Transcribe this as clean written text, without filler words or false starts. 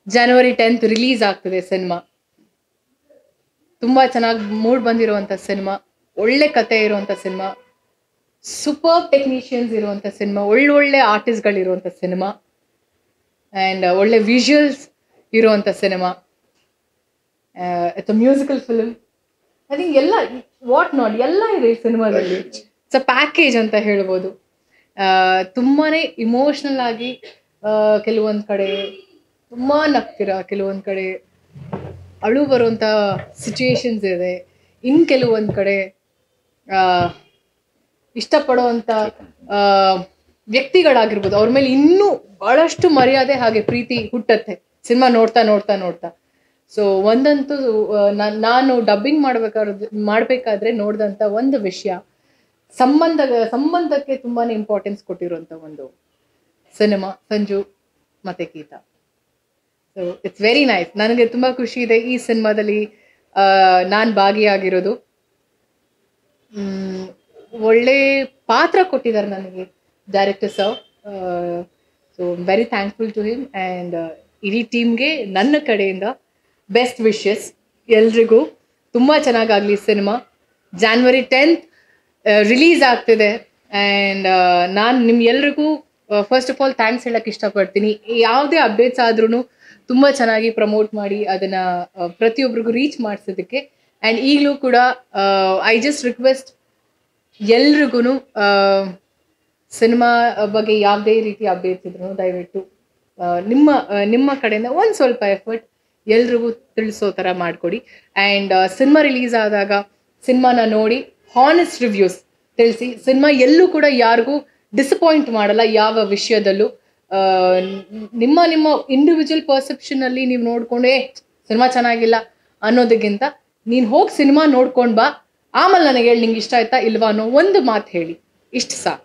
ಜನವರಿ 10th release ಆಗ್ತಿದೆ cinema. ತುಂಬಾ ಚೆನ್ನಾಗಿ ಮೂಡ್ ಬಂದಿರುವಂಥ ಸಿನಿಮಾ, ಒಳ್ಳೆ ಕತೆ ಇರುವಂಥ ಸಿನಿಮಾ, ಸೂಪರ್ ಟೆಕ್ನಿಷಿಯನ್ಸ್ ಇರುವಂಥ ಸಿನಿಮಾ, ಒಳ್ಳೊಳ್ಳೆ ಆರ್ಟಿಸ್ಟ್ಗಳಿರುವಂಥ ಸಿನಿಮಾ ಆ್ಯಂಡ್ ಒಳ್ಳೆ ವಿಜುವಲ್ಸ್ ಇರುವಂಥ cinema. It's a musical film. I think ಎಲ್ಲ ವಾಟ್ ನಾಟ್ ಎಲ್ಲ ಇದೆ ಈ ಸಿನಿಮಾದಲ್ಲಿ. ಇಟ್ಸ್ ಅ ಪ್ಯಾಕೇಜ್ ಅಂತ ಹೇಳ್ಬೋದು. ತುಂಬಾ ಇಮೋಷ್ನಲ್ ಆಗಿ ಕೆಲವೊಂದು ಕಡೆ ತುಂಬ ನಗ್ತೀರಾ, ಕೆಲವೊಂದು ಕಡೆ ಅಳು ಬರುವಂಥ ಸಿಚುಯೇಷನ್ಸ್ ಇದೆ, ಇನ್ನು ಕೆಲವೊಂದು ಕಡೆ ಇಷ್ಟಪಡುವಂಥ ವ್ಯಕ್ತಿಗಳಾಗಿರ್ಬೋದು, ಅವ್ರ ಮೇಲೆ ಇನ್ನೂ ಭಾಳಷ್ಟು ಮರ್ಯಾದೆ ಹಾಗೆ ಪ್ರೀತಿ ಹುಟ್ಟತ್ತೆ ಸಿನಿಮಾ ನೋಡ್ತಾ ನೋಡ್ತಾ ನೋಡ್ತಾ. ಸೊ ಒಂದಂತೂ ನಾನು ಡಬ್ಬಿಂಗ್ ಮಾಡಬೇಕಾದ್ರೆ ನೋಡಿದಂಥ ಒಂದು ವಿಷಯ, ಸಂಬಂಧಕ್ಕೆ ತುಂಬಾ ಇಂಪಾರ್ಟೆನ್ಸ್ ಕೊಟ್ಟಿರುವಂಥ ಒಂದು ಸಿನಿಮಾ ಸಂಜು ಮತ್ತು Geetha. So it's very nice. ನನಗೆ ತುಂಬ ಖುಷಿ ಇದೆ ಈ ಸಿನಿಮಾದಲ್ಲಿ ನಾನು ಭಾಗಿಯಾಗಿರೋದು. ಒಳ್ಳೆ ಪಾತ್ರ ಕೊಟ್ಟಿದ್ದಾರೆ ನನಗೆ director sir. So very thankful to him and ಇಡೀ ಟೀಮ್ಗೆ ನನ್ನ ಕಡೆಯಿಂದ ಬೆಸ್ಟ್ ವಿಶಸ್. ಎಲ್ರಿಗೂ ತುಂಬ ಚೆನ್ನಾಗಾಗಲಿ ಸಿನಿಮಾ. ಜಾನ್ವರಿ 10th ರಿಲೀಸ್ ಆಗ್ತಿದೆ ಆ್ಯಂಡ್ ನಾನು ನಿಮ್ಗೆಲ್ರಿಗೂ ಫಸ್ಟ್ ಆಫ್ ಆಲ್ ಥ್ಯಾಂಕ್ಸ್ ಹೇಳಕ್ಕೆ ಇಷ್ಟಪಡ್ತೀನಿ. ಯಾವುದೇ ಅಪ್ಡೇಟ್ಸ್ ಆದ್ರೂ ತುಂಬ ಚೆನ್ನಾಗಿ ಪ್ರಮೋಟ್ ಮಾಡಿ ಅದನ್ನು ಪ್ರತಿಯೊಬ್ಬರಿಗೂ ರೀಚ್ ಮಾಡಿಸೋದಕ್ಕೆ. ಆ್ಯಂಡ್ ಈಗಲೂ ಕೂಡ ಐ ಜಸ್ಟ್ ರಿಕ್ವೆಸ್ಟ್ ಎಲ್ರಿಗೂ ಸಿನಿಮಾ ಬಗ್ಗೆ ಯಾವುದೇ ರೀತಿ ಅಪ್ಡೇಟ್ಸ್ ಇದ್ರು ದಯವಿಟ್ಟು ನಿಮ್ಮ ಕಡೆಯಿಂದ ಒಂದು ಸ್ವಲ್ಪ ಎಫರ್ಟ್ ಎಲ್ರಿಗೂ ತಿಳಿಸೋ ಥರ ಮಾಡಿಕೊಡಿ. ಆ್ಯಂಡ್ ಸಿನಿಮಾ ರಿಲೀಸ್ ಆದಾಗ ಸಿನಿಮಾನ ನೋಡಿ ಹಾನೆಸ್ಟ್ ರಿವ್ಯೂಸ್ ತಿಳಿಸಿ. ಸಿನಿಮಾ ಎಲ್ಲೂ ಕೂಡ ಯಾರಿಗೂ ಡಿಸಪಾಯಿಂಟ್ ಮಾಡಲ್ಲ ಯಾವ ವಿಷಯದಲ್ಲೂ. ನಿಮ್ಮ ಇಂಡಿವಿಜುವಲ್ ಪರ್ಸೆಪ್ಷನಲ್ಲಿ ನೀವು ನೋಡ್ಕೊಂಡೇ ಸಿನಿಮಾ ಚೆನ್ನಾಗಿಲ್ಲ ಅನ್ನೋದಕ್ಕಿಂತ ನೀನು ಹೋಗಿ ಸಿನಿಮಾ ನೋಡ್ಕೊಂಡು ಬಾ, ಆಮೇಲೆ ನನಗೆ ಹೇಳಿ ನಿಂಗೆ ಇಷ್ಟ ಆಯ್ತಾ ಇಲ್ವಾ ಅನ್ನೋ ಒಂದು ಮಾತು ಹೇಳಿ, ಇಷ್ಟು ಸಾಕು.